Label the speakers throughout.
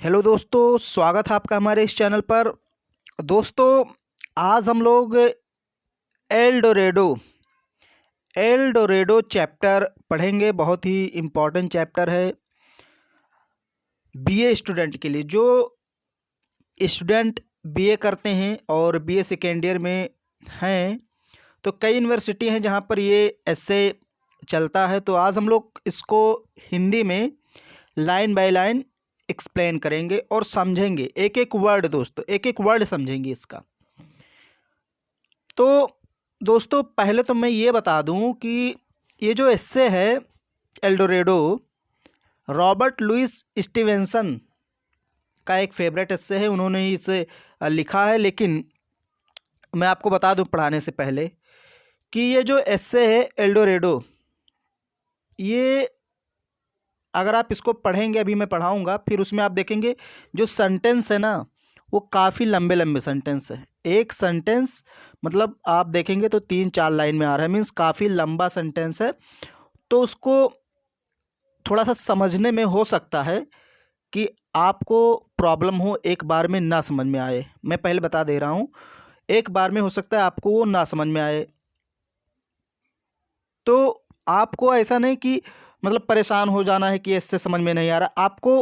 Speaker 1: Hello दोस्तों, स्वागत है आपका हमारे इस चैनल पर। दोस्तों, आज हम लोग एल डोरेडो एल डोरेडो चैप्टर पढ़ेंगे। बहुत ही इम्पोर्टेंट चैप्टर है बीए स्टूडेंट के लिए। जो स्टूडेंट बीए करते हैं और बीए सेकेंड ईयर में हैं, तो कई यूनिवर्सिटी हैं जहां पर ये ऐसे चलता है। तो आज हम लोग इसको हिंदी में लाइन बाय लाइन एक्सप्लेन करेंगे और समझेंगे एक एक वर्ड। दोस्तों, एक एक वर्ड समझेंगे इसका। तो दोस्तों, पहले तो मैं ये बता दूं कि ये जो एस्से है एल डोरेडो, रॉबर्ट लुइस स्टीवेंसन का एक फेवरेट एस्से है। उन्होंने ही इसे लिखा है। लेकिन मैं आपको बता दूं पढ़ाने से पहले कि ये जो एस्से है एल डोरेडो, ये अगर आप इसको पढ़ेंगे, अभी मैं पढ़ाऊँगा, फिर उसमें आप देखेंगे जो सेंटेंस है ना, वो काफ़ी लंबे लंबे सेंटेंस है। एक सेंटेंस मतलब आप देखेंगे तो 3-4 लाइन में आ रहा है, मीन्स काफ़ी लंबा सेंटेंस है। तो उसको थोड़ा सा समझने में हो सकता है कि आपको प्रॉब्लम हो, एक बार में ना समझ में आए। मैं पहले बता दे रहा हूँ, एक बार में हो सकता है आपको वो ना समझ में आए। तो आपको ऐसा नहीं कि मतलब परेशान हो जाना है कि इससे समझ में नहीं आ रहा। आपको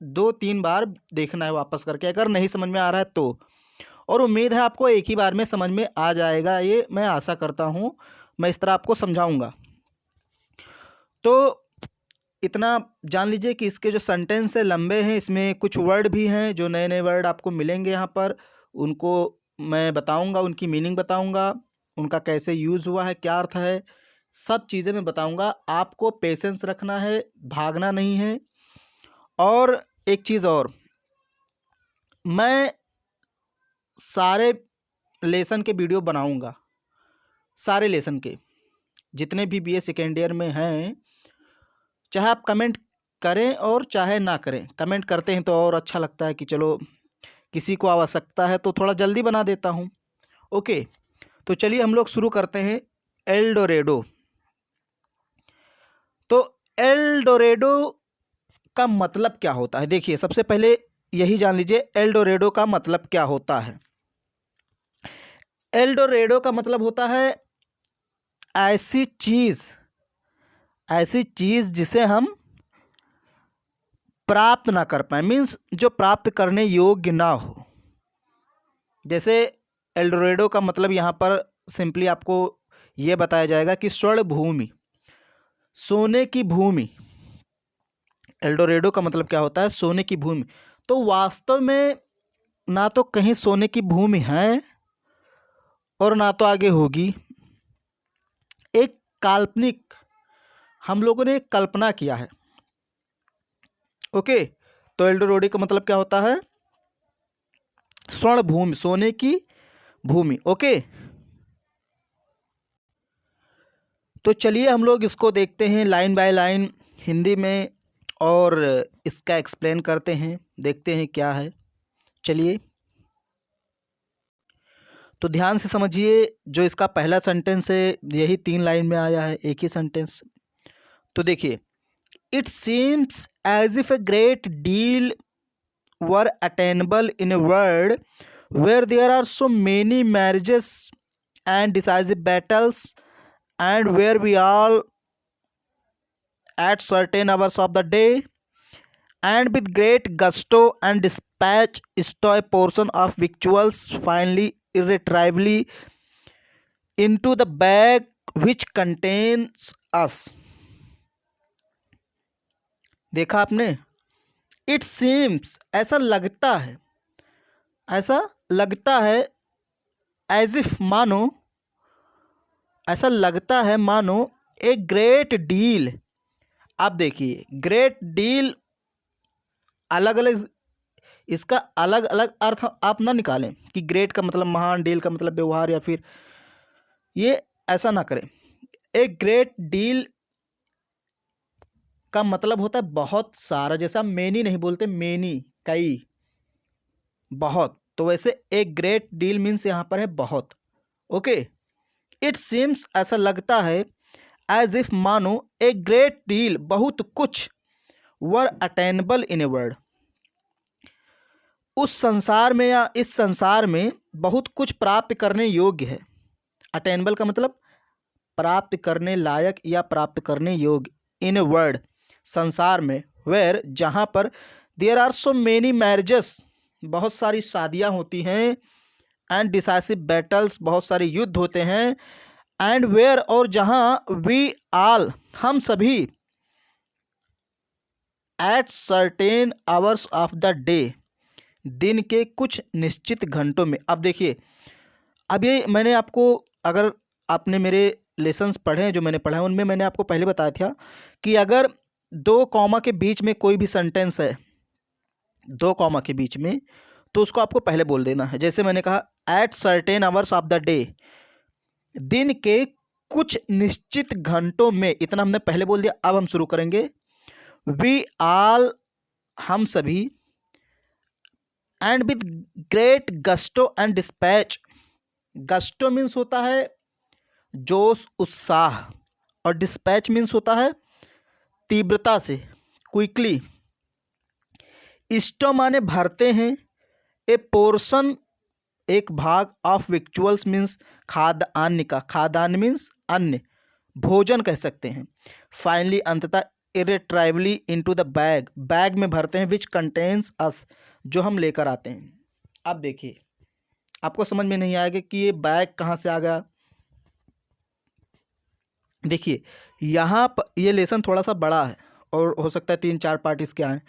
Speaker 1: 2-3 बार देखना है वापस करके, अगर नहीं समझ में आ रहा है तो। और उम्मीद है आपको एक ही बार में समझ में आ जाएगा, ये मैं आशा करता हूँ। मैं इस तरह आपको समझाऊंगा। तो इतना जान लीजिए कि इसके जो सेंटेंस है लंबे हैं, इसमें कुछ वर्ड भी हैं जो नए नए वर्ड आपको मिलेंगे यहाँ पर। उनको मैं बताऊंगा, उनकी मीनिंग बताऊंगा, उनका कैसे यूज़ हुआ है, क्या अर्थ है, सब चीज़ें मैं बताऊंगा। आपको पेशेंस रखना है, भागना नहीं है। और एक चीज़ और, मैं सारे लेसन के वीडियो बनाऊंगा। सारे लेसन के जितने भी बीए सेकेंड ईयर में हैं, चाहे आप कमेंट करें और चाहे ना करें। कमेंट करते हैं तो और अच्छा लगता है कि चलो किसी को आवश्यकता है तो थोड़ा जल्दी बना देता हूँ। ओके, तो चलिए हम लोग शुरू करते हैं। एल डोरेडो। तो एल डोरेडो का मतलब क्या होता है? देखिए, सबसे पहले यही जान लीजिए एल डोरेडो का मतलब क्या होता है। एल डोरेडो का मतलब होता है ऐसी चीज़, ऐसी चीज़ जिसे हम प्राप्त ना कर पाए, मीन्स जो प्राप्त करने योग्य ना हो। जैसे एल डोरेडो का मतलब यहाँ पर सिंपली आपको ये बताया जाएगा कि स्वर्ण भूमि, सोने की भूमि। एल डोरेडो का मतलब क्या होता है? सोने की भूमि। तो वास्तव में ना तो कहीं सोने की भूमि है और ना तो आगे होगी। एक काल्पनिक, हम लोगों ने एक कल्पना किया है। ओके, तो एल डोरेडो का मतलब क्या होता है? स्वर्ण भूमि, सोने की भूमि। ओके, तो चलिए हम लोग इसको देखते हैं लाइन बाय लाइन हिंदी में और इसका एक्सप्लेन करते हैं, देखते हैं क्या है। चलिए, तो ध्यान से समझिए। जो इसका पहला सेंटेंस है, यही 3 लाइन में आया है, एक ही सेंटेंस। तो देखिए, it seems as if a great deal were attainable in a world where there are so many marriages and decisive battles and where we all at certain hours of the day and with great gusto and dispatch stow a portion of victuals finally irretrievably into the bag which contains us। देखा आपने? It seems, ऐसा लगता है, ऐसा लगता है, as if, मानो, ऐसा लगता है मानो ए ग्रेट डील। आप देखिए, ग्रेट डील अलग अलग, इसका अलग अलग अर्थ आप ना निकालें कि ग्रेट का मतलब महान, डील का मतलब व्यवहार, या फिर ये ऐसा ना करें। एक ग्रेट डील का मतलब होता है बहुत सारा। जैसे हम मेनी नहीं बोलते, मेनी, कई, बहुत। तो वैसे एक ग्रेट डील मीन्स यहाँ पर है बहुत। ओके, इट सीम्स, ऐसा लगता है, एज इफ, मानो, ए ग्रेट डील, बहुत कुछ, वर अटेनेबल इन ए वर्ड, उस संसार में या इस संसार में बहुत कुछ प्राप्त करने योग्य है। अटेनेबल का मतलब प्राप्त करने लायक या प्राप्त करने योग्य। इन वर्ल्ड संसार में, वेयर जहाँ पर there are so many marriages बहुत सारी शादियाँ होती हैं, एंड डिसाइसिव बैटल्स बहुत सारे युद्ध होते हैं, एंड वेयर और जहाँ वी आल हम सभी at certain hours of the day दिन के कुछ निश्चित घंटों में। अब देखिए, अब ये मैंने आपको, अगर आपने मेरे लेसन्स पढ़े हैं जो मैंने पढ़ा है उनमें मैंने आपको पहले बताया था कि अगर दो कॉमा के बीच में कोई भी सेंटेंस है, दो कॉमा के बीच में, तो उसको आपको पहले बोल देना है। जैसे मैंने कहा at certain hours of the day, दिन के कुछ निश्चित घंटों में, इतना हमने पहले बोल दिया। अब हम शुरू करेंगे। वी आल हम सभी, and with great gusto and dispatch. Gusto means होता है जोश उत्साह, और डिस्पैच मीन्स होता है तीव्रता से, क्विकली। स्टो माने भरते हैं, ए पोर्शन एक भाग, ऑफ विक्चुअल्स मीन्स खाद्यान्न का, खाद्यान्न मीन्स अन्न, भोजन कह सकते हैं। फाइनली अंततः इरेट्राइवली इनटू द बैग, बैग में भरते हैं, विच कंटेन्स अस जो हम लेकर आते हैं। अब देखिए, आपको समझ में नहीं आएगा कि ये बैग कहाँ से आ गया। देखिए यहाँ पर ये लेसन थोड़ा सा बड़ा है और हो सकता है 3-4 पार्ट इसके आए।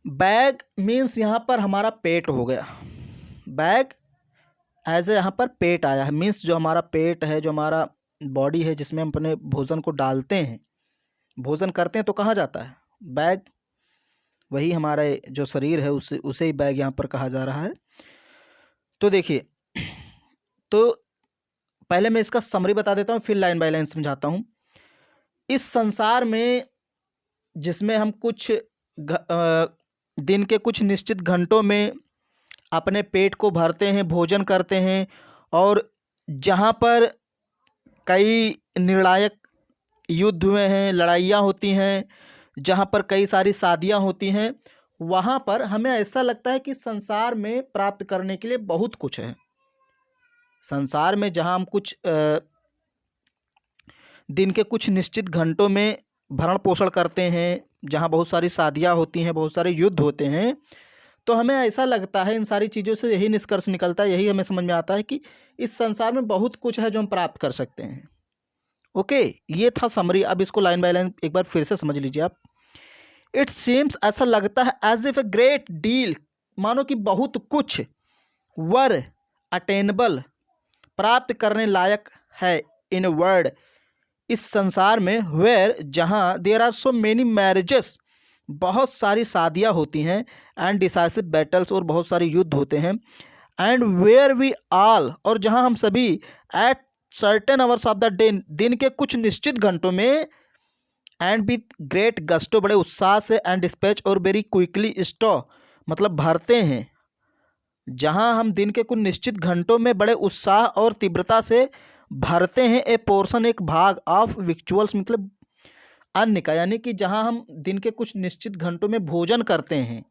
Speaker 1: बैग मीन्स यहाँ पर हमारा पेट हो गया, बैग एज ए यहाँ पर पेट आया है, मीन्स जो हमारा पेट है, जो हमारा बॉडी है जिसमें हम अपने भोजन को डालते हैं, भोजन करते हैं, तो कहाँ जाता है बैग, वही हमारा जो शरीर है उसे ही बैग यहाँ पर कहा जा रहा है। तो देखिए, तो पहले मैं इसका समरी बता देता हूँ, फिर लाइन बाय लाइन समझाता हूँ। इस संसार में जिसमें हम कुछ दिन के कुछ निश्चित घंटों में अपने पेट को भरते हैं, भोजन करते हैं, और जहाँ पर कई निर्णायक युद्ध हुए हैं, लड़ाइयाँ होती हैं, जहाँ पर कई सारी शादियाँ होती हैं, वहाँ पर हमें ऐसा लगता है कि संसार में प्राप्त करने के लिए बहुत कुछ है। संसार में जहाँ हम कुछ दिन के कुछ निश्चित घंटों में भरण पोषण करते हैं, जहाँ बहुत सारी शादियाँ होती हैं, बहुत सारे युद्ध होते हैं, तो हमें ऐसा लगता है, इन सारी चीज़ों से यही निष्कर्ष निकलता है, यही हमें समझ में आता है कि इस संसार में बहुत कुछ है जो हम प्राप्त कर सकते हैं। ओके, ये था समरी। अब इसको लाइन बाय लाइन एक बार फिर से समझ लीजिए आप। इट सीम्स, ऐसा लगता है, as if a great deal, मानो कि बहुत कुछ, वर अटेनेबल प्राप्त करने लायक है, इन वर्ड इस संसार में, वेयर जहाँ there are so many marriages बहुत सारी शादियाँ होती हैं, एंड डिसाइसिव बैटल्स और बहुत सारे युद्ध होते हैं, एंड वेयर वी आल और जहाँ हम सभी at certain hours of the day दिन के कुछ निश्चित घंटों में, एंड विथ ग्रेट गस्टो बड़े उत्साह से, एंड डिस्पैच और वेरी क्विकली स्टो मतलब भरते हैं, जहाँ हम दिन के कुछ निश्चित घंटों में बड़े उत्साह और तीव्रता से भरते हैं, ए पोर्शन एक भाग, ऑफ विक्चुअल्स मतलब अन्न का, यानी कि जहाँ हम दिन के कुछ निश्चित घंटों में भोजन करते हैं।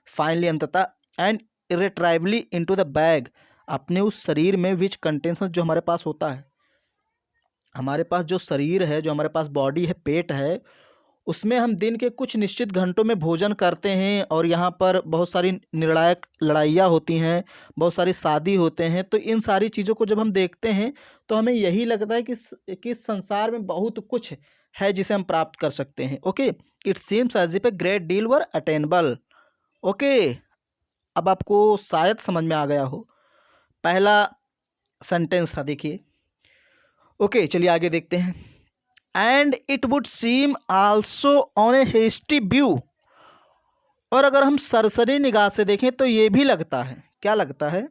Speaker 1: फाइनली अंततः, एंड इरेट्राइवली इनटू द बैग अपने उस शरीर में, विच कंटेंस जो हमारे पास होता है, हमारे पास जो शरीर है, जो हमारे पास बॉडी है, पेट है, उसमें हम दिन के कुछ निश्चित घंटों में भोजन करते हैं, और यहाँ पर बहुत सारी निर्णायक लड़ाइयाँ होती हैं, बहुत सारी शादी होते हैं। तो इन सारी चीज़ों को जब हम देखते हैं तो हमें यही लगता है कि इस संसार में बहुत कुछ है जिसे हम प्राप्त कर सकते हैं। Okay, it seems as if a great deal were attainable. Okay, अब आपको शायद समझ में आ गया हो। पहला सेंटेंस था, देखिए। ओके, चलिए आगे देखते हैं। And it would seem also on a hasty view, और अगर हम सरसरी निगाह से देखें तो ये भी लगता है, क्या लगता है,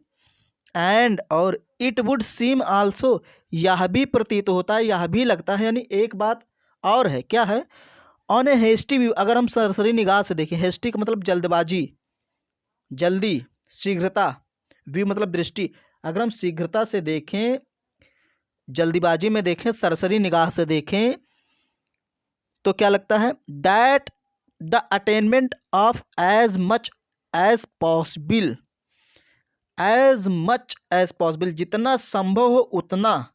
Speaker 1: एंड और इट वुड सीम आल्सो यह भी प्रतीत होता है, यह भी लगता है, यानी एक बात और है, क्या है, ऑन ए हेस्टी व्यू अगर हम सरसरी निगाह से देखें, हेस्टी का मतलब जल्दबाजी, जल्दी, शीघ्रता, व्यू मतलब दृष्टि, अगर हम शीघ्रता से देखें, जल्दीबाजी में देखें, सरसरी निगाह से देखें, तो क्या लगता है, that the attainment of as much as possible, as much as possible, जितना संभव हो उतना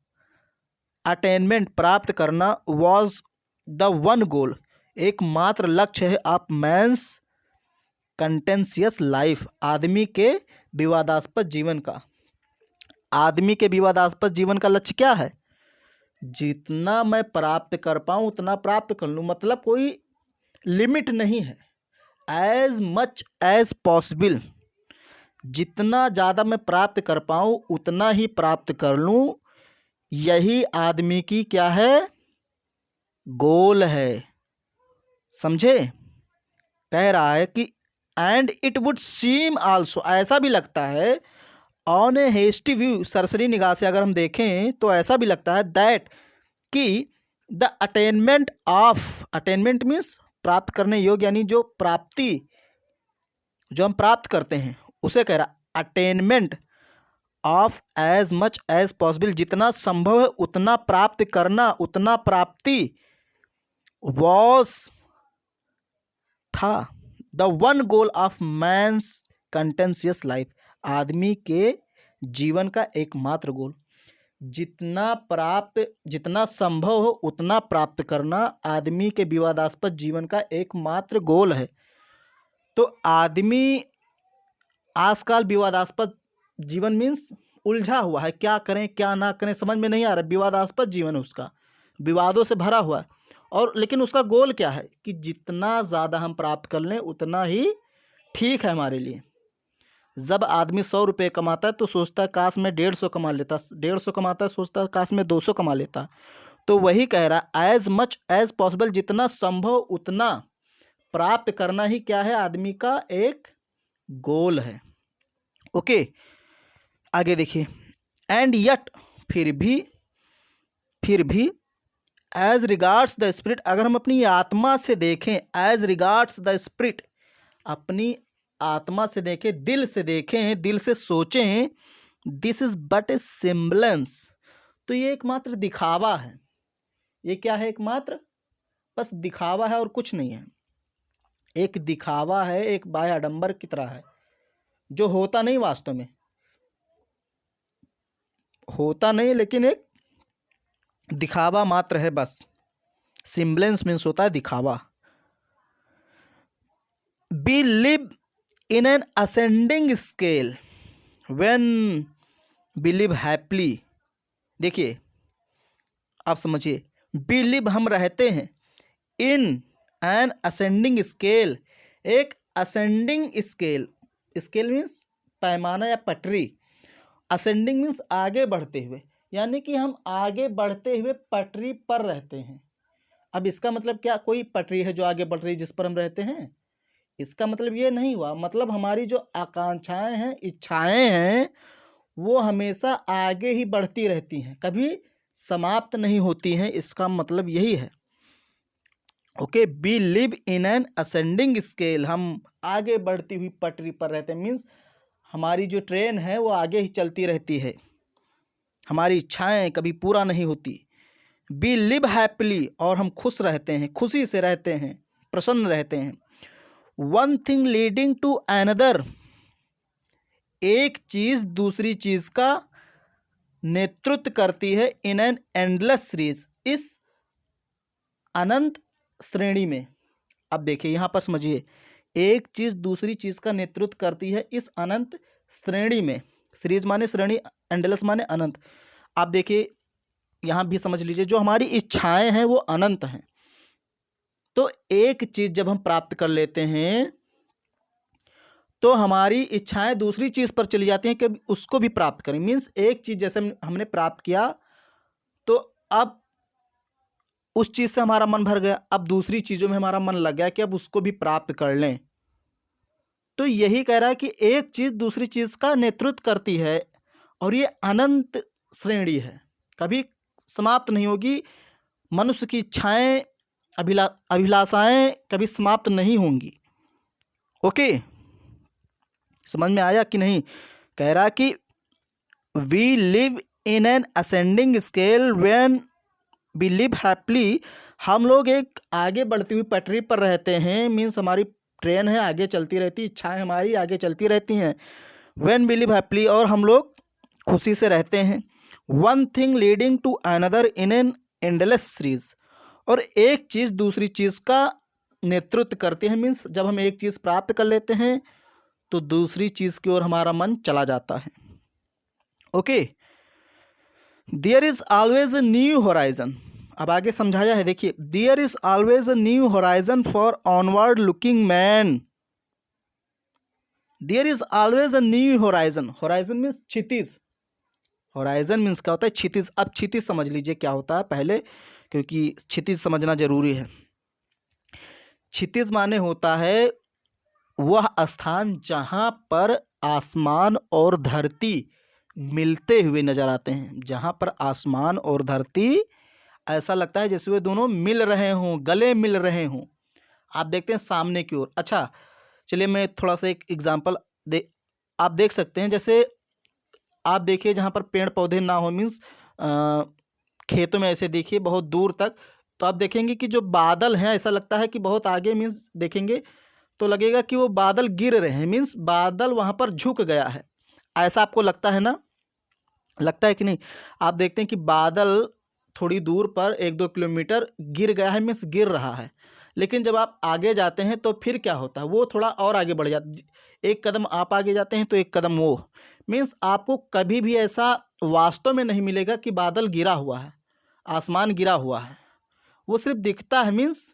Speaker 1: अटेनमेंट प्राप्त करना, वॉज द वन गोल, एकमात्र लक्ष्य है ऑफ मैंस कंटेंशियस लाइफ, आदमी के विवादास्पद जीवन का। आदमी के विवादास्पद जीवन का लक्ष्य क्या है? जितना मैं प्राप्त कर पाऊँ उतना प्राप्त कर लूँ, मतलब कोई लिमिट नहीं है। एज मच एज पॉसिबल, जितना ज़्यादा मैं प्राप्त कर पाऊँ उतना ही प्राप्त कर लूँ, यही आदमी की क्या है? गोल है। समझे? कह रहा है कि and it would seem also, ऐसा भी लगता है, ऑन ए हेस्टी व्यू, सरसरी निगाह से अगर हम देखें तो ऐसा भी लगता है दैट कि the attainment of, attainment means प्राप्त करने योग्य, यानी जो प्राप्ति जो हम प्राप्त करते हैं उसे कह रहा, attainment of as much as possible, जितना संभव है उतना प्राप्त करना, उतना प्राप्ति, वॉज था the one goal of man's contentious life, आदमी के जीवन का एकमात्र गोल। जितना संभव हो उतना प्राप्त करना आदमी के विवादास्पद जीवन का एकमात्र गोल है। तो आदमी आजकल विवादास्पद जीवन मीन्स उलझा हुआ है, क्या करें क्या ना करें समझ में नहीं आ रहा, विवादास्पद जीवन है उसका, विवादों से भरा हुआ है। और लेकिन उसका गोल क्या है कि जितना ज़्यादा हम प्राप्त कर लें उतना ही ठीक है हमारे लिए। जब आदमी 100 रुपये कमाता है तो सोचता है काश मैं 150 कमा लेता, 150 कमाता है सोचता है काश मैं 200 कमा लेता। तो वही कह रहा, एज मच एज पॉसिबल, जितना संभव उतना प्राप्त करना ही क्या है? आदमी का एक गोल है। ओके, आगे देखिए, एंड यट, फिर भी एज रिगार्ड्स द स्पिरिट, अगर हम अपनी आत्मा से देखें, एज रिगार्ड्स द स्पिरिट, अपनी आत्मा से देखें, दिल से देखें, दिल से सोचें, दिस इज बट ए सिम्बलेंस, तो ये एकमात्र दिखावा है। ये क्या है? एकमात्र बस दिखावा है और कुछ नहीं है। एक दिखावा है, एक बाह्य आडंबर की तरह है, जो होता नहीं, वास्तव में होता नहीं, लेकिन एक दिखावा मात्र है बस। सिम्बलेंस मीन्स होता है दिखावा। We live in an ascending scale when we live happily, देखिए आप समझिए, बी लिव हम रहते हैं, इन एन असेंडिंग स्केल, एक असेंडिंग स्केल, स्केल मीन्स पैमाना या पटरी, असेंडिंग मीन्स आगे बढ़ते हुए, यानी कि हम आगे बढ़ते हुए पटरी पर रहते हैं। अब इसका मतलब क्या? कोई पटरी है जो आगे बढ़ रही है जिस पर हम रहते हैं? इसका मतलब ये नहीं हुआ, मतलब हमारी जो आकांक्षाएं हैं, इच्छाएं हैं, वो हमेशा आगे ही बढ़ती रहती हैं, कभी समाप्त नहीं होती हैं, इसका मतलब यही है। Okay, we live in an ascending scale, हम आगे बढ़ती हुई पटरी पर रहते हैं, मीन्स हमारी जो ट्रेन है वो आगे ही चलती रहती है, हमारी इच्छाएं कभी पूरा नहीं होती। बी लिव हैप्पीली, और हम खुश रहते हैं, खुशी से रहते हैं, प्रसन्न रहते हैं। One thing leading to another, एक चीज दूसरी चीज का नेतृत्व करती है, इन एन एंडलेस सीरीज, इस अनंत श्रेणी में। अब देखिए यहां पर समझिए, एक चीज दूसरी चीज का नेतृत्व करती है इस अनंत श्रेणी में, सीरीज माने श्रेणी, एंडलेस माने अनंत। आप देखिए यहां भी समझ लीजिए, जो हमारी इच्छाएं हैं वो अनंत हैं। तो एक चीज जब हम प्राप्त कर लेते हैं तो हमारी इच्छाएं दूसरी चीज पर चली जाती हैं कि उसको भी प्राप्त करें, मीन्स एक चीज जैसे हमने प्राप्त किया तो अब उस चीज से हमारा मन भर गया, अब दूसरी चीजों में हमारा मन लग गया कि अब उसको भी प्राप्त कर लें। तो यही कह रहा है कि एक चीज दूसरी चीज का नेतृत्व करती है और ये अनंत श्रेणी है, कभी समाप्त नहीं होगी। मनुष्य की इच्छाएं, अभिलाषाएं कभी समाप्त नहीं होंगी। ओके, समझ में आया कि नहीं? कह रहा कि we live in an ascending scale when we live happily, हम लोग एक आगे बढ़ती हुई पटरी पर रहते हैं, मीन्स हमारी ट्रेन है, आगे चलती रहती, इच्छाएं हमारी आगे चलती रहती हैं। व्हेन वी लिव हैप्पीली, और हम लोग खुशी से रहते हैं। One thing leading to another in an endless series, और एक चीज़ दूसरी चीज़ का नेतृत्व करते हैं। मीन्स जब हम एक चीज़ प्राप्त कर लेते हैं तो दूसरी चीज़ की ओर हमारा मन चला जाता है। Okay, there is always a new horizon. अब आगे समझाया है, देखिए, there is always a new horizon for onward looking man. There is always a new horizon. Horizon means क्षितिज। होराइजन मीन्स क्या होता है? क्षितिज। अब क्षितिज समझ लीजिए क्या होता है पहले, क्योंकि क्षितिज समझना जरूरी है। क्षितिज माने होता है वह स्थान जहाँ पर आसमान और धरती मिलते हुए नजर आते हैं। जहाँ पर आसमान और धरती ऐसा लगता है जैसे वे दोनों मिल रहे हों, गले मिल रहे हों। आप देखते हैं सामने की ओर। अच्छा, चलिए मैं थोड़ा सा एक एग्जांपल आप देख सकते हैं। जैसे आप देखिए जहाँ पर पेड़ पौधे ना हो, मीन्स खेतों में ऐसे देखिए बहुत दूर तक, तो आप देखेंगे कि जो बादल हैं ऐसा लगता है कि बहुत आगे, मीन्स देखेंगे तो लगेगा कि वो बादल गिर रहे हैं, मीन्स बादल वहाँ पर झुक गया है। ऐसा आपको लगता है ना? लगता है कि नहीं? आप देखते हैं कि बादल थोड़ी दूर पर 1-2 किलोमीटर गिर गया है, मीन्स गिर रहा है। लेकिन जब आप आगे जाते हैं तो फिर क्या होता है? वो थोड़ा और आगे बढ़ जाता। एक कदम आप आगे जाते हैं तो एक कदम वो। मीन्स आपको कभी भी ऐसा वास्तव में नहीं मिलेगा कि बादल गिरा हुआ है, आसमान गिरा हुआ है। वो सिर्फ दिखता है, मीन्स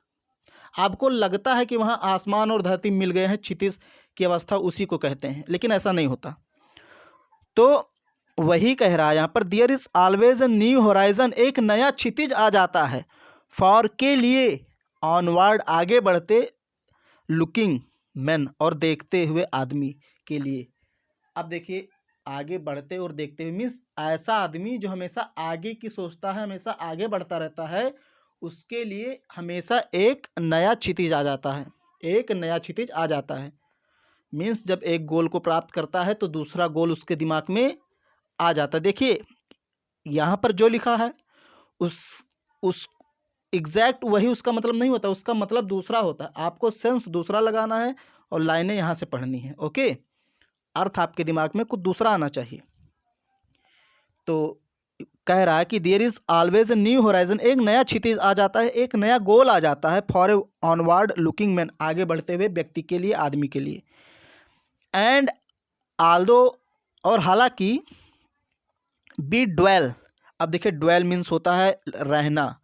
Speaker 1: आपको लगता है कि वहाँ आसमान और धरती मिल गए हैं। क्षितिज की अवस्था उसी को कहते हैं, लेकिन ऐसा नहीं होता। तो वही कह रहा है यहाँ पर, there is always a new horizon, एक नया क्षितिज आ जाता है। फॉर के लिए, ऑनवर्ड आगे बढ़ते, लुकिंग मैन और देखते हुए आदमी के लिए। अब देखिए, आगे बढ़ते और देखते हुए मीन्स ऐसा आदमी जो हमेशा आगे की सोचता है, हमेशा आगे बढ़ता रहता है, उसके लिए हमेशा एक नया क्षितिज आ जाता है। एक नया क्षितिज आ जाता है मीन्स जब एक गोल को प्राप्त करता है तो दूसरा गोल उसके दिमाग में आ जाता है। देखिए यहाँ पर जो लिखा है उस एग्जैक्ट वही उसका मतलब नहीं होता, उसका मतलब दूसरा होता है। आपको सेंस दूसरा लगाना है और लाइनें यहाँ से पढ़नी है। ओके, अर्थ आपके दिमाग में कुछ दूसरा आना चाहिए। तो कह रहा है कि there is always a new horizon, एक नया क्षितिज आ जाता है, एक नया गोल आ जाता है। For a onward looking man, आगे बढ़ते हुए व्यक्ति के लिए, आदमी के लिए। एंड आल्दो, और हालांकि, बी ड्वेल। अब देखिए ड्वेल मीन्स होता है रहना,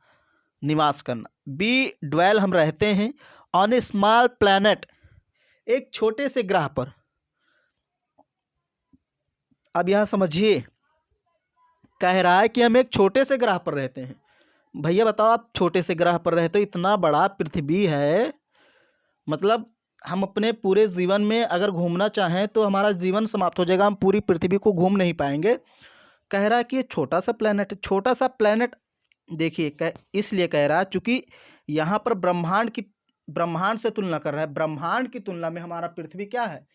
Speaker 1: निवास करना। बी ड्वेल, हम रहते हैं ऑन ए स्मॉल प्लैनेट, एक छोटे से ग्रह पर। अब यहां समझिए, कह रहा है कि हम एक छोटे से ग्रह पर रहते हैं। भैया बताओ, आप छोटे से ग्रह पर रहते हो, इतना बड़ा पृथ्वी है, मतलब हम अपने पूरे जीवन में अगर घूमना चाहें तो हमारा जीवन समाप्त हो जाएगा, हम पूरी पृथ्वी को घूम नहीं पाएंगे। कह रहा है कि ये छोटा सा प्लेनेट, छोटा सा प्लेनेट। देखिए इसलिए कह रहा है चूंकि यहाँ पर ब्रह्मांड से तुलना कर रहा है। ब्रह्मांड की तुलना में हमारा पृथ्वी क्या है?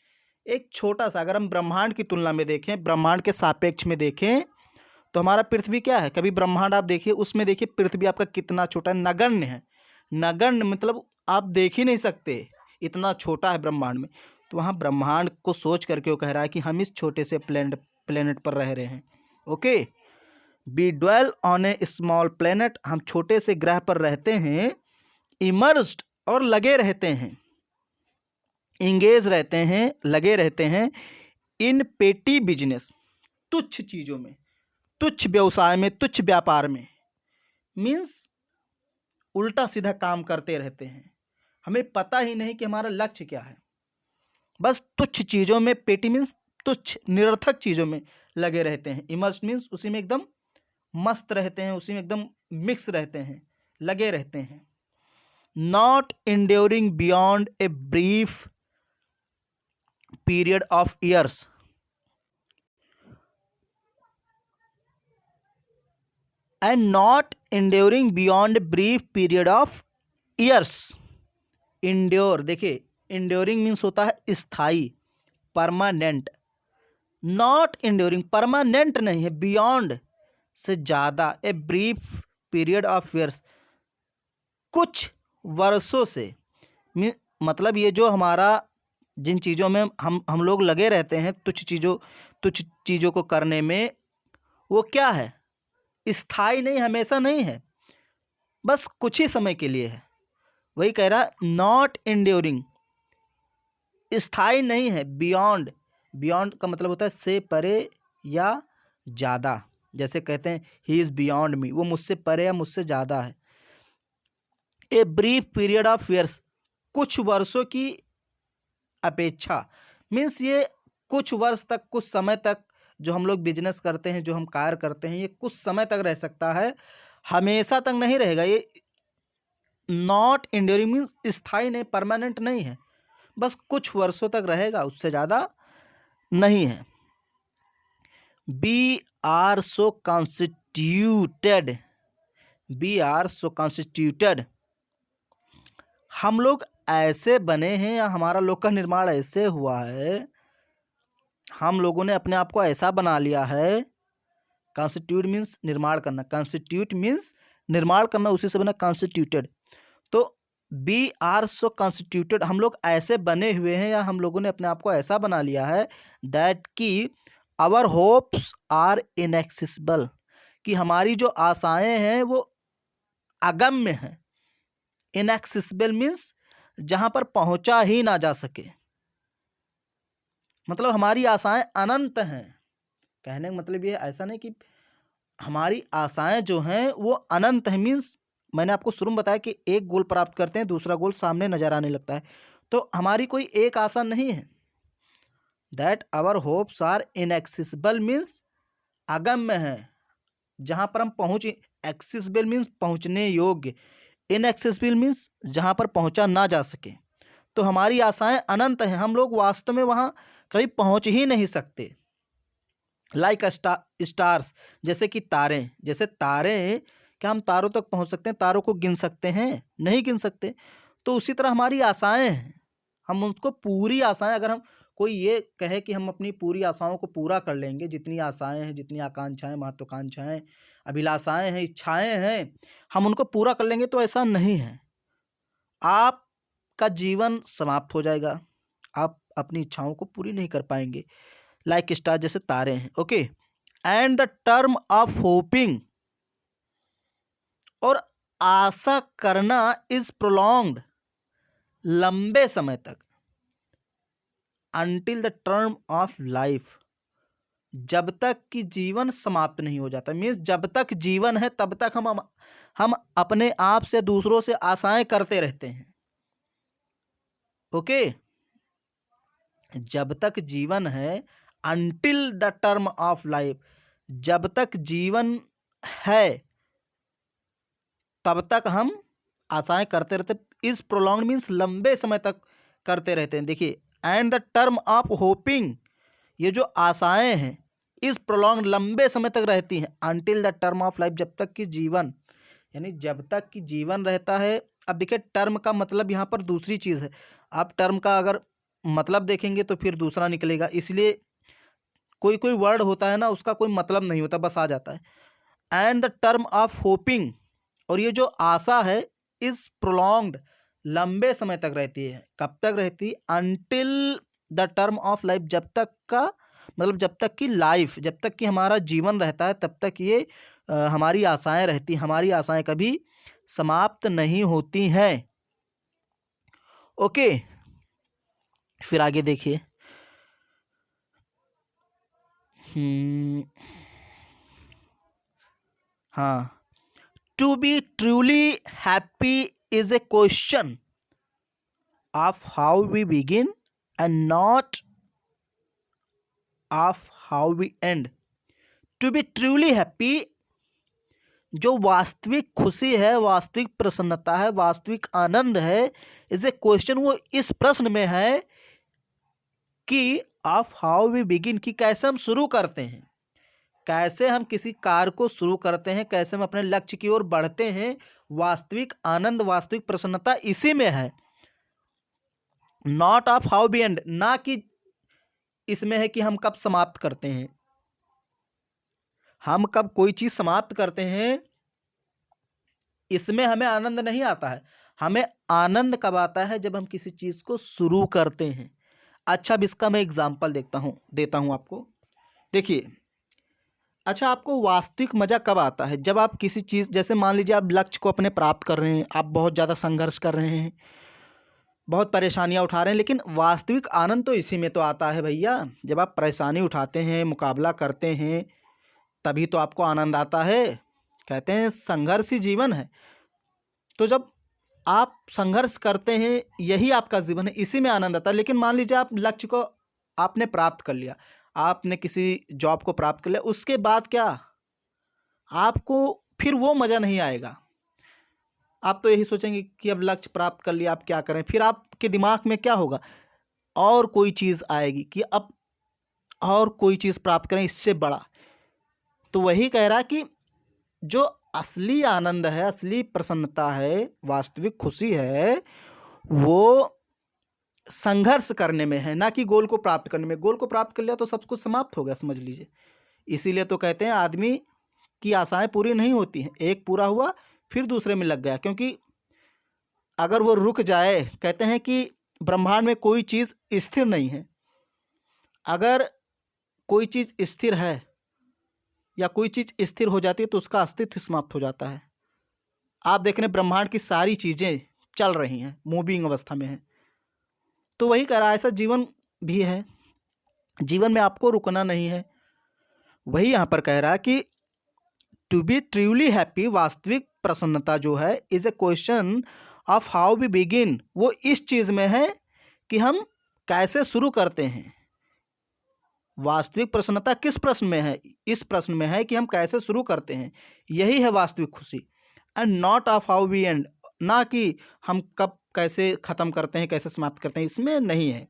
Speaker 1: एक छोटा सा। अगर हम ब्रह्मांड की तुलना में देखें, ब्रह्मांड के सापेक्ष में देखें, तो हमारा पृथ्वी क्या है? कभी ब्रह्मांड आप देखिए, उसमें देखिए पृथ्वी आपका कितना छोटा है, नगण्य है। नगण्य मतलब आप देख ही नहीं सकते, इतना छोटा है ब्रह्मांड में। तो वहाँ ब्रह्मांड को सोच करके वो कह रहा है कि हम इस छोटे से प्लेनेट पर रह रहे हैं। Okay, we dwell on a small planet, हम छोटे से ग्रह पर रहते हैं। इमर्स्ड, और लगे रहते हैं, इंगेज रहते हैं, लगे रहते हैं। इन पेटी बिजनेस, तुच्छ चीजों में, तुच्छ व्यवसाय में, तुच्छ व्यापार में। मीन्स उल्टा सीधा काम करते रहते हैं, हमें पता ही नहीं कि हमारा लक्ष्य क्या है। बस तुच्छ चीजों में, पेटी मीन्स तुच्छ निरर्थक चीजों में लगे रहते हैं। इमर्स्ड मीन्स उसी में एकदम मस्त रहते हैं, उसी में एकदम मिक्स रहते हैं, लगे रहते हैं। Not enduring beyond a brief period of years, and not enduring beyond brief period of years. Endure, देखिए इंड्योरिंग मीन्स होता है स्थाई, परमानेंट। नॉट इंड्योरिंग परमानेंट नहीं है, बियॉन्ड से ज्यादा, a brief period of years कुछ वर्षों से, मतलब ये जो हमारा जिन चीज़ों में हम लोग लगे रहते हैं तुच्छ चीज़ों को करने में, वो क्या है, स्थायी नहीं, हमेशा नहीं है, बस कुछ ही समय के लिए है। वही कह रहा, नॉट इंड्योरिंग, स्थायी नहीं है। बियॉन्ड, बियॉन्ड का मतलब होता है से परे या ज़्यादा। जैसे कहते हैं ही इज़ बियॉन्ड मी, वो मुझसे परे या मुझसे ज़्यादा है। A brief period of years, कुछ वर्षों की अपेक्षा, मीन्स ये कुछ वर्ष तक, कुछ समय तक जो हम लोग बिजनेस करते हैं, जो हम कार्य करते हैं, ये कुछ समय तक रह सकता है, हमेशा तक नहीं रहेगा। ये नॉट इंड्यूरिंग मीन्स स्थायी नहीं, परमानेंट नहीं है, बस कुछ वर्षों तक रहेगा, उससे ज़्यादा नहीं है। We are so constituted, we are so constituted, हम लोग ऐसे बने हैं या हमारा लोक का निर्माण ऐसे हुआ है, हम लोगों ने अपने आप को ऐसा बना लिया है। कॉन्स्टिट्यूट मीन्स निर्माण करना, कॉन्स्टिट्यूट मीन्स निर्माण करना, उसी से बना कॉन्स्टिट्यूटेड। तो बी आर सो कॉन्स्टिट्यूटेड, हम लोग ऐसे बने हुए हैं या हम लोगों ने अपने आप को ऐसा बना लिया है, दैट की आवर होप्स आर इनएक्सेसिबल, कि हमारी जो आशाएं हैं वो अगम्य हैं। इनएक्सेसिबल मीन्स जहां पर पहुंचा ही ना जा सके, मतलब हमारी आशाएं अनंत हैं। कहने का मतलब ये ऐसा नहीं कि हमारी आशाएं जो हैं वो अनंत है, मीन्स मैंने आपको शुरू में बताया कि एक गोल प्राप्त करते हैं, दूसरा गोल सामने नजर आने लगता है, तो हमारी कोई एक आशा नहीं है। That our hopes are inaccessible means अगम्य है, जहां पर हम पहुंच, एक्सेसिबल मीन्स पहुंचने योग्य, इनएक्सेसिबल मीन्स जहां पर पहुंचा ना जा सके। तो हमारी आशाएं अनंत हैं, हम लोग वास्तव में वहां कहीं पहुंच ही नहीं सकते। लाइक स्टार्स, जैसे कि तारे, जैसे तारे, क्या हम तारों तक पहुंच सकते हैं, तारों को गिन सकते हैं, नहीं गिन सकते। तो उसी तरह हमारी आशाएं हैं, हम उनको पूरी आशाएं, अगर हम कोई ये कहे कि हम अपनी पूरी आशाओं को पूरा कर लेंगे, जितनी आशाएं हैं, जितनी आकांक्षाएं, महत्वाकांक्षाएं, अभिलाषाएं हैं, इच्छाएं हैं, हम उनको पूरा कर लेंगे, तो ऐसा नहीं है। आपका जीवन समाप्त हो जाएगा, आप अपनी इच्छाओं को पूरी नहीं कर पाएंगे। लाइक स्टार, जैसे तारे हैं। Okay, and the term of hopping, और आशा करना, इज प्रोलॉन्ग्ड, लंबे समय तक, until the term of life, जब तक कि जीवन समाप्त नहीं हो जाता। मीन्स जब तक जीवन है तब तक हम अपने आप से, दूसरों से आशाएं करते रहते हैं। ओके, जब तक जीवन है, until the term of life, जब तक जीवन है तब तक हम आशाएं करते रहते। इस प्रोलॉन्ग मीन्स लंबे समय तक करते रहते हैं। देखिए, and the term of hopping, ये जो आशाएं हैं, इस प्रोलॉन्ग लंबे समय तक रहती हैं, until the term of life, जब तक कि जीवन, यानी जब तक कि जीवन रहता है। अब देखिए, टर्म का मतलब यहाँ पर दूसरी चीज़ है। आप टर्म का अगर मतलब देखेंगे तो फिर दूसरा निकलेगा, इसलिए कोई कोई वर्ड होता है ना, उसका कोई मतलब नहीं होता, बस आ जाता है। And the term of hopping, और ये जो आशा है, इज प्रोलॉन्ग्ड, लंबे समय तक रहती है। कब तक रहती? Until the term of life, जब तक का मतलब जब तक की लाइफ, जब तक कि हमारा जीवन रहता है, तब तक ये हमारी आशाएं रहती, हमारी आशाएं कभी समाप्त नहीं होती हैं। ओके, फिर आगे देखिए। हाँ, to be truly happy is a question of how we begin and not of how we end. To be truly happy, जो वास्तविक खुशी है, वास्तविक प्रसन्नता है, वास्तविक आनंद है, इज ए क्वेश्चन, वो इस प्रश्न में है कि ऑफ हाउ वी बिगिन, कि कैसे हम शुरू करते हैं, कैसे हम किसी कार्य को शुरू करते हैं, कैसे हम अपने लक्ष्य की ओर बढ़ते हैं। वास्तविक आनंद, वास्तविक प्रसन्नता इसी में है। Not of how we end, ना कि इसमें है कि हम कब समाप्त करते हैं, हम कब कोई चीज समाप्त करते हैं, इसमें हमें आनंद नहीं आता है। हमें आनंद कब आता है? जब हम किसी चीज़ को शुरू करते हैं। अच्छा, अब इसका मैं एग्जांपल देता हूँ आपको। देखिए, अच्छा, आपको वास्तविक मज़ा कब आता है? जब आप किसी चीज़, जैसे मान लीजिए आप लक्ष्य को अपने प्राप्त कर रहे हैं, आप बहुत ज़्यादा संघर्ष कर रहे हैं, बहुत परेशानियाँ उठा रहे हैं, लेकिन वास्तविक आनंद तो इसी में तो आता है भैया। जब आप परेशानी उठाते हैं, मुकाबला करते हैं, तभी तो आपको आनंद आता है। कहते हैं संघर्ष ही जीवन है। तो जब आप संघर्ष करते हैं, यही आपका जीवन है, इसी में आनंद आता है। लेकिन मान लीजिए आप लक्ष्य को आपने प्राप्त कर लिया, आपने किसी जॉब को प्राप्त कर लिया, उसके बाद क्या, आपको फिर वो मज़ा नहीं आएगा। आप तो यही सोचेंगे कि अब लक्ष्य प्राप्त कर लिया, आप क्या करें? फिर आपके दिमाग में क्या होगा? और कोई चीज़ आएगी कि अब और कोई चीज़ प्राप्त करें इससे बड़ा। तो वही कह रहा कि जो असली आनंद है, असली प्रसन्नता है, वास्तविक खुशी है, वो संघर्ष करने में है, ना कि गोल को प्राप्त करने में। गोल को प्राप्त कर लिया तो सब कुछ समाप्त हो गया, समझ लीजिए। इसीलिए तो कहते हैं आदमी की आशाएं पूरी नहीं होती हैं। एक पूरा हुआ, फिर दूसरे में लग गया, क्योंकि अगर वो रुक जाए, कहते हैं कि ब्रह्मांड में कोई चीज़ स्थिर नहीं है। अगर कोई चीज़ स्थिर है या कोई चीज़ स्थिर हो जाती है तो उसका अस्तित्व समाप्त हो जाता है। आप देख रहे हैं ब्रह्मांड की सारी चीज़ें चल रही हैं, मूविंग अवस्था में हैं। तो वही कह रहा है, ऐसा जीवन भी है। जीवन में आपको रुकना नहीं है। वही यहाँ पर कह रहा है कि टू बी ट्रूली हैप्पी, वास्तविक प्रसन्नता जो है, is a question of how we begin. वो इस चीज़ में है कि हम कैसे शुरू करते हैं। वास्तविक प्रसन्नता किस प्रश्न में है? इस प्रश्न में है कि हम कैसे शुरू करते हैं। यही है वास्तविक खुशी। And not of how we end, ना कि हम कब कैसे ख़त्म करते हैं, कैसे समाप्त करते हैं, इसमें नहीं है।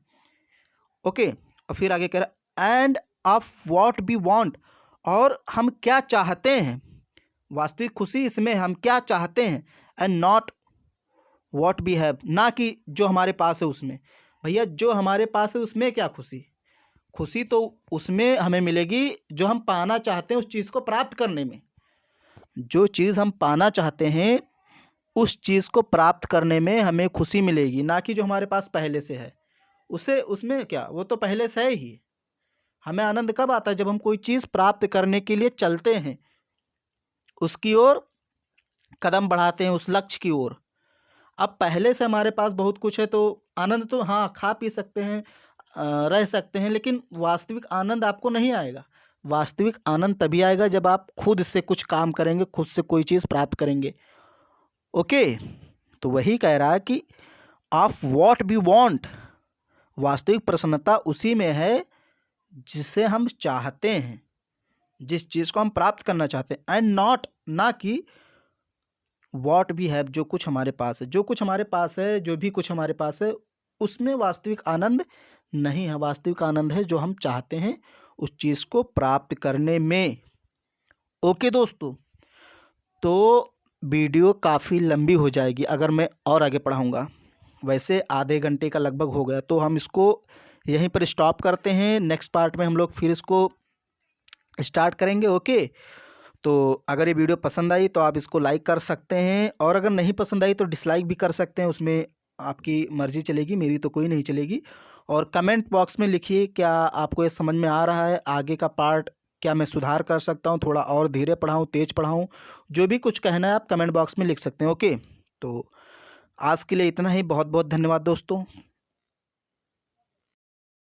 Speaker 1: ओके, और फिर आगे कह रहा and of what we want, और हम क्या चाहते हैं। वास्तविक खुशी इसमें हम क्या चाहते हैं। And not what we have, ना कि जो हमारे पास है उसमें। भैया जो हमारे पास है उसमें क्या खुशी? खुशी तो उसमें हमें मिलेगी जो हम पाना चाहते हैं, उस चीज़ को प्राप्त करने में। जो चीज़ हम पाना चाहते हैं उस चीज़ को प्राप्त करने में हमें खुशी मिलेगी, ना कि जो हमारे पास पहले से है। उसे उसमें क्या, वो तो पहले से है ही। हमें आनंद कब आता है? जब हम कोई चीज़ प्राप्त करने के लिए चलते हैं, उसकी ओर कदम बढ़ाते हैं, उस लक्ष्य की ओर। अब पहले से हमारे पास बहुत कुछ है तो आनंद तो हाँ, खा पी सकते हैं, रह सकते हैं, लेकिन वास्तविक आनंद आपको नहीं आएगा। वास्तविक आनंद तभी आएगा जब आप खुद से कुछ काम करेंगे, खुद से कोई चीज़ प्राप्त करेंगे। ओके, तो वही कह रहा है कि ऑफ व्हाट वी वांट, वास्तविक प्रसन्नता उसी में है जिसे हम चाहते हैं, जिस चीज़ को हम प्राप्त करना चाहते हैं। एंड नॉट, ना कि व्हाट वी हैव, जो कुछ हमारे पास है। जो कुछ हमारे पास है, जो भी कुछ हमारे पास है, उसमें वास्तविक आनंद नहीं है। वास्तविक आनंद है जो हम चाहते हैं उस चीज़ को प्राप्त करने में। ओके दोस्तों, तो वीडियो काफ़ी लंबी हो जाएगी अगर मैं और आगे पढ़ाऊँगा। वैसे आधे घंटे का लगभग हो गया, तो हम इसको यहीं पर स्टॉप करते हैं। नेक्स्ट पार्ट में हम लोग फिर इसको स्टार्ट करेंगे। ओके, तो अगर ये वीडियो पसंद आई तो आप इसको लाइक कर सकते हैं, और अगर नहीं पसंद आई तो डिसलाइक भी कर सकते हैं। उसमें आपकी मर्ज़ी चलेगी, मेरी तो कोई नहीं चलेगी। और कमेंट बॉक्स में लिखिए क्या आपको ये समझ में आ रहा है, आगे का पार्ट क्या मैं सुधार कर सकता हूँ, थोड़ा और धीरे पढ़ाऊँ, तेज़ पढ़ाऊँ। जो भी कुछ कहना है आप कमेंट बॉक्स में लिख सकते हैं। ओके, तो आज के लिए इतना ही। बहुत बहुत धन्यवाद दोस्तों।